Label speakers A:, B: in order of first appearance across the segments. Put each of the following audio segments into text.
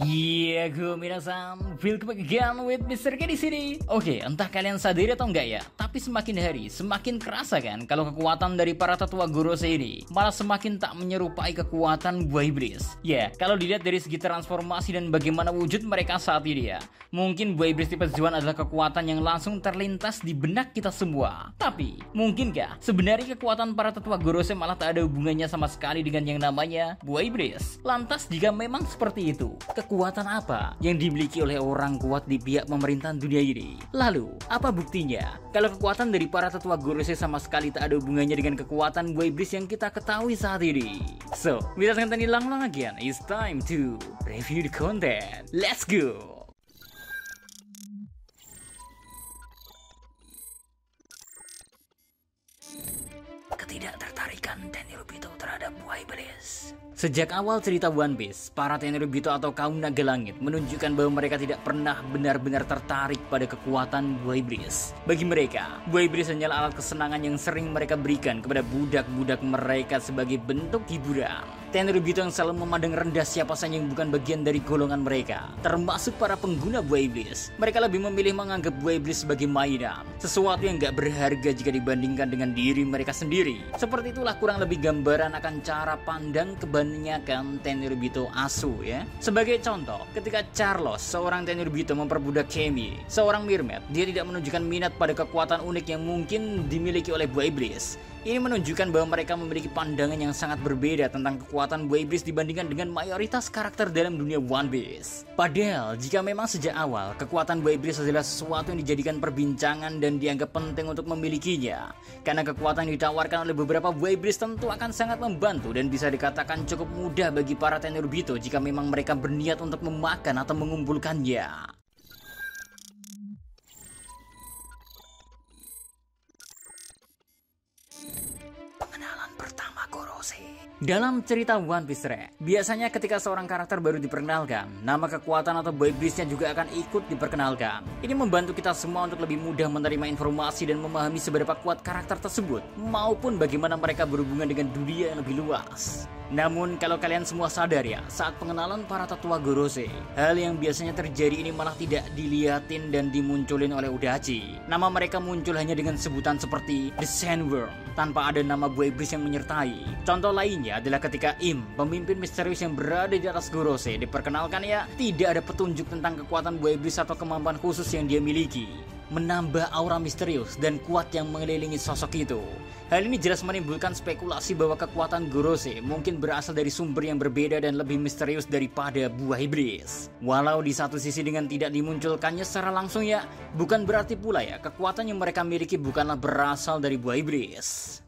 A: Iya, gue minasan, welcome back again with Mr. K di sini. Oke, entah kalian sadari atau enggak ya, tapi semakin hari semakin kerasa kan kalau kekuatan dari para tetua Gorose ini malah semakin tak menyerupai kekuatan buah iblis. Ya, kalau dilihat dari segi transformasi dan bagaimana wujud mereka saat ini ya, mungkin buah iblis tipe Zuan adalah kekuatan yang langsung terlintas di benak kita semua. Tapi, mungkinkah sebenarnya kekuatan para tetua Gorose malah tak ada hubungannya sama sekali dengan yang namanya buah iblis? Lantas jika memang seperti itu, kekuatan apa yang dimiliki oleh orang kuat di pihak pemerintahan dunia ini? Lalu, apa buktinya kalau kekuatan dari para tetua Gorose sama sekali tak ada hubungannya dengan kekuatan buah iblis yang kita ketahui saat ini? So, without any long again, it's time to review the content. Let's go! Ketidaktertarikan Tenryubito terhadap buah iblis. Sejak awal cerita One Piece, para Tenryubito atau kaum naga langit menunjukkan bahwa mereka tidak pernah benar-benar tertarik pada kekuatan buah iblis. Bagi mereka, buah iblis hanyalah alat kesenangan yang sering mereka berikan kepada budak-budak mereka sebagai bentuk hiburan. Tenryubito yang selalu memandang rendah siapa saja yang bukan bagian dari golongan mereka, termasuk para pengguna buah iblis. Mereka lebih memilih menganggap buah iblis sebagai mainan, sesuatu yang gak berharga jika dibandingkan dengan diri mereka sendiri. Seperti itulah kurang lebih gambaran akan cara pandang kebanyakan Tenryubito asu ya. Sebagai contoh, ketika Charlos, seorang Tenryubito memperbudak Kemi, seorang mermaid, dia tidak menunjukkan minat pada kekuatan unik yang mungkin dimiliki oleh buah iblis. Ini menunjukkan bahwa mereka memiliki pandangan yang sangat berbeda tentang kekuatan buah iblis dibandingkan dengan mayoritas karakter dalam dunia One Piece. Padahal, jika memang sejak awal kekuatan buah iblis adalah sesuatu yang dijadikan perbincangan dan dianggap penting untuk memilikinya, karena kekuatan yang ditawarkan oleh beberapa buah iblis tentu akan sangat membantu dan bisa dikatakan cukup mudah bagi para Tenryubito jika memang mereka berniat untuk memakan atau mengumpulkannya. Pengenalan pertama Gorose. Dalam cerita One Piece biasanya ketika seorang karakter baru diperkenalkan, nama kekuatan atau buah iblisnya juga akan ikut diperkenalkan. Ini membantu kita semua untuk lebih mudah menerima informasi dan memahami seberapa kuat karakter tersebut, maupun bagaimana mereka berhubungan dengan dunia yang lebih luas. Namun kalau kalian semua sadar ya, saat pengenalan para tetua Gorose, hal yang biasanya terjadi ini malah tidak dilihatin dan dimunculin oleh Udachi. Nama mereka muncul hanya dengan sebutan seperti The Sandworm, tanpa ada nama buah iblis yang menyertai. Contoh lainnya adalah ketika Im, pemimpin misterius yang berada di atas Gorose, diperkenalkan ya, tidak ada petunjuk tentang kekuatan buah iblis atau kemampuan khusus yang dia miliki, menambah aura misterius dan kuat yang mengelilingi sosok itu. Hal ini jelas menimbulkan spekulasi bahwa kekuatan Gorose mungkin berasal dari sumber yang berbeda dan lebih misterius daripada buah iblis. Walau di satu sisi dengan tidak dimunculkannya secara langsung ya, bukan berarti pula ya kekuatan yang mereka miliki bukanlah berasal dari buah iblis.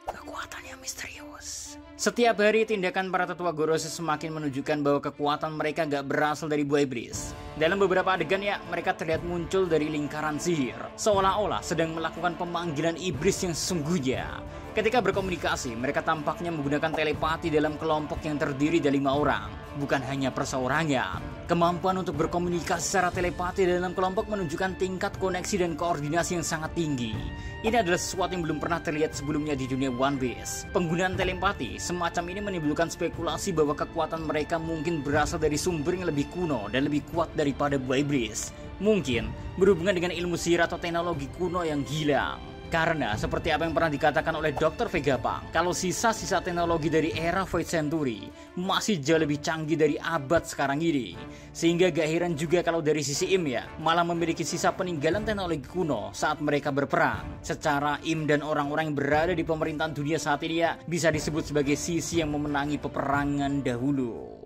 A: Kekuatan yang misterius. Setiap hari tindakan para tetua Gorose semakin menunjukkan bahwa kekuatan mereka gak berasal dari buah iblis. Dalam beberapa adegan ya, mereka terlihat muncul dari lingkaran sihir, seolah-olah sedang melakukan pemanggilan iblis yang sesungguhnya. Ketika berkomunikasi, mereka tampaknya menggunakan telepati dalam kelompok yang terdiri dari 5 orang, bukan hanya perseorangan. Kemampuan untuk berkomunikasi secara telepati dalam kelompok menunjukkan tingkat koneksi dan koordinasi yang sangat tinggi. Ini adalah sesuatu yang belum pernah terlihat sebelumnya di dunia One Piece. Penggunaan telepati semacam ini menimbulkan spekulasi bahwa kekuatan mereka mungkin berasal dari sumber yang lebih kuno dan lebih kuat daripada buah iblis. Mungkin berhubungan dengan ilmu sihir atau teknologi kuno yang hilang. Karena seperti apa yang pernah dikatakan oleh Dr. Vegapunk, kalau sisa-sisa teknologi dari era Void Century masih jauh lebih canggih dari abad sekarang ini. Sehingga gak heran juga kalau dari sisi Im ya, malah memiliki sisa peninggalan teknologi kuno saat mereka berperang. Secara Im dan orang-orang yang berada di pemerintahan dunia saat ini ya, bisa disebut sebagai sisi yang memenangi peperangan dahulu.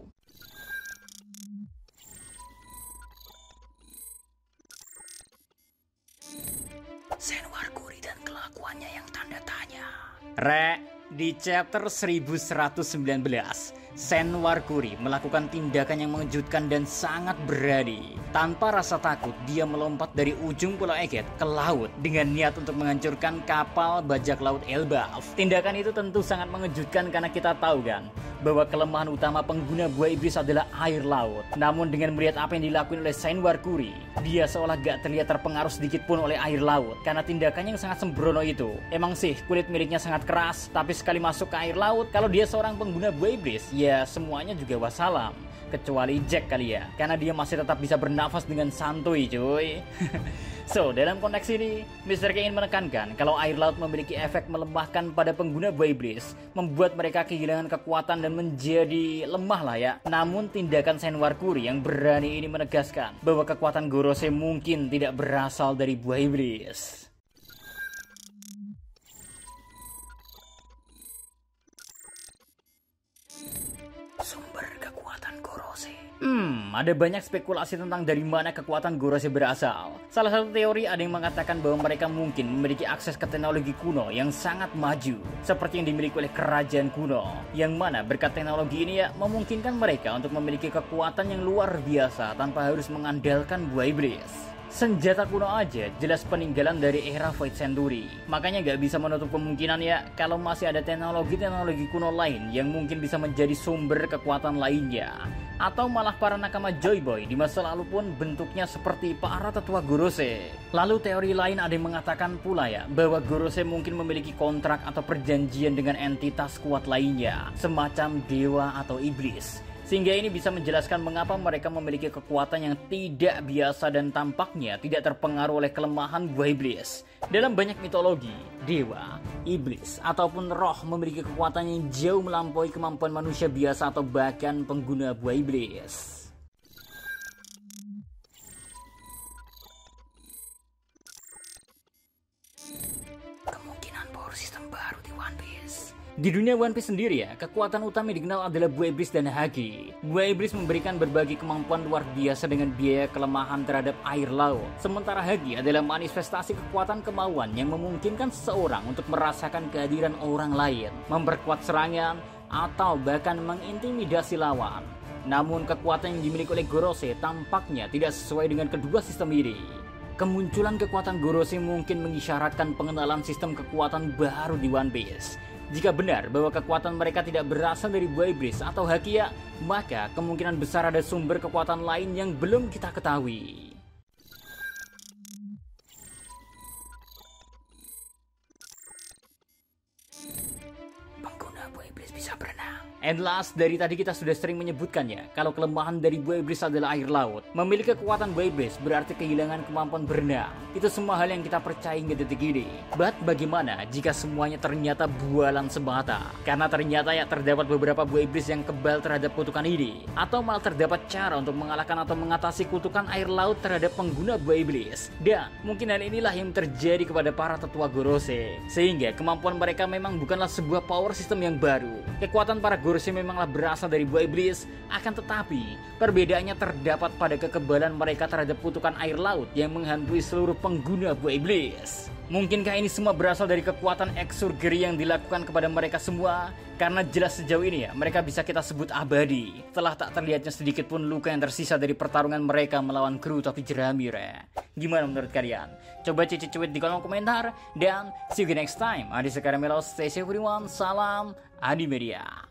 A: Senwar Kuri dan kelakuannya yang tanda tanya. Di chapter 1119, Senwarkuri melakukan tindakan yang mengejutkan dan sangat berani. Tanpa rasa takut, dia melompat dari ujung Pulau Eget ke laut dengan niat untuk menghancurkan kapal bajak laut Elbaf. Tindakan itu tentu sangat mengejutkan karena kita tahu kan bahwa kelemahan utama pengguna buah iblis adalah air laut. Namun dengan melihat apa yang dilakukan oleh Senwarkuri, dia seolah gak terlihat terpengaruh sedikit pun oleh air laut karena tindakannya yang sangat sembrono itu. Emang sih kulit miliknya sangat keras, tapi sekali masuk ke air laut, kalau dia seorang pengguna buah iblis, ya semuanya juga wassalam. Kecuali Jack kali ya, karena dia masih tetap bisa bernafas dengan santuy cuy. So, dalam konteks ini, Mr. K ingin menekankan kalau air laut memiliki efek melemahkan pada pengguna buah iblis, membuat mereka kehilangan kekuatan dan menjadi lemah lah ya. Namun tindakan Senwarkuri yang berani ini menegaskan bahwa kekuatan Gorose mungkin tidak berasal dari buah iblis. Sumber kekuatan Gorose. Ada banyak spekulasi tentang dari mana kekuatan Gorose berasal. Salah satu teori ada yang mengatakan bahwa mereka mungkin memiliki akses ke teknologi kuno yang sangat maju, seperti yang dimiliki oleh kerajaan kuno, yang mana berkat teknologi ini ya memungkinkan mereka untuk memiliki kekuatan yang luar biasa tanpa harus mengandalkan buah iblis. Senjata kuno aja jelas peninggalan dari era Void Century. Makanya gak bisa menutup kemungkinan ya kalau masih ada teknologi-teknologi kuno lain yang mungkin bisa menjadi sumber kekuatan lainnya. Atau malah para nakama Joy Boy di masa lalu pun bentuknya seperti para tetua Gorose. Lalu teori lain ada yang mengatakan pula ya bahwa Gorose mungkin memiliki kontrak atau perjanjian dengan entitas kuat lainnya, semacam dewa atau iblis. Sehingga ini bisa menjelaskan mengapa mereka memiliki kekuatan yang tidak biasa dan tampaknya tidak terpengaruh oleh kelemahan buah iblis. Dalam banyak mitologi, dewa, iblis, ataupun roh memiliki kekuatan yang jauh melampaui kemampuan manusia biasa atau bahkan pengguna buah iblis. Kemungkinan power system baru di One Piece. Di dunia One Piece sendiri ya, kekuatan utama yang dikenal adalah buah iblis dan haki. Buah iblis memberikan berbagai kemampuan luar biasa dengan biaya kelemahan terhadap air laut. Sementara haki adalah manifestasi kekuatan kemauan yang memungkinkan seseorang untuk merasakan kehadiran orang lain, memperkuat serangan, atau bahkan mengintimidasi lawan. Namun kekuatan yang dimiliki oleh Gorose tampaknya tidak sesuai dengan kedua sistem ini. Kemunculan kekuatan Gorose mungkin mengisyaratkan pengenalan sistem kekuatan baru di One Piece. Jika benar bahwa kekuatan mereka tidak berasal dari buah iblis atau Hakia, maka kemungkinan besar ada sumber kekuatan lain yang belum kita ketahui. Pengguna buah iblis bisa berenang. And last, dari tadi kita sudah sering menyebutkannya kalau kelemahan dari buah iblis adalah air laut. Memiliki kekuatan buah iblis berarti kehilangan kemampuan berenang. Itu semua hal yang kita percaya hingga detik ini. But bagaimana jika semuanya ternyata bualan semata? Karena ternyata ya terdapat beberapa buah iblis yang kebal terhadap kutukan ini. Atau malah terdapat cara untuk mengalahkan atau mengatasi kutukan air laut terhadap pengguna buah iblis. Dan mungkin hal inilah yang terjadi kepada para tetua Gorose. Sehingga kemampuan mereka memang bukanlah sebuah power system yang baru. Kekuatan para Gorose memanglah berasal dari buah iblis, akan tetapi perbedaannya terdapat pada kekebalan mereka terhadap kutukan air laut yang menghantui seluruh pengguna buah iblis. Mungkinkah ini semua berasal dari kekuatan exurgery yang dilakukan kepada mereka semua? Karena jelas sejauh ini ya, mereka bisa kita sebut abadi. Telah tak terlihatnya sedikit pun luka yang tersisa dari pertarungan mereka melawan kru topi jerami re. Gimana menurut kalian? Coba cuit di kolom komentar. Dan see you next time. Adi Sekaramelo, stay safe everyone. Salam Adi Media.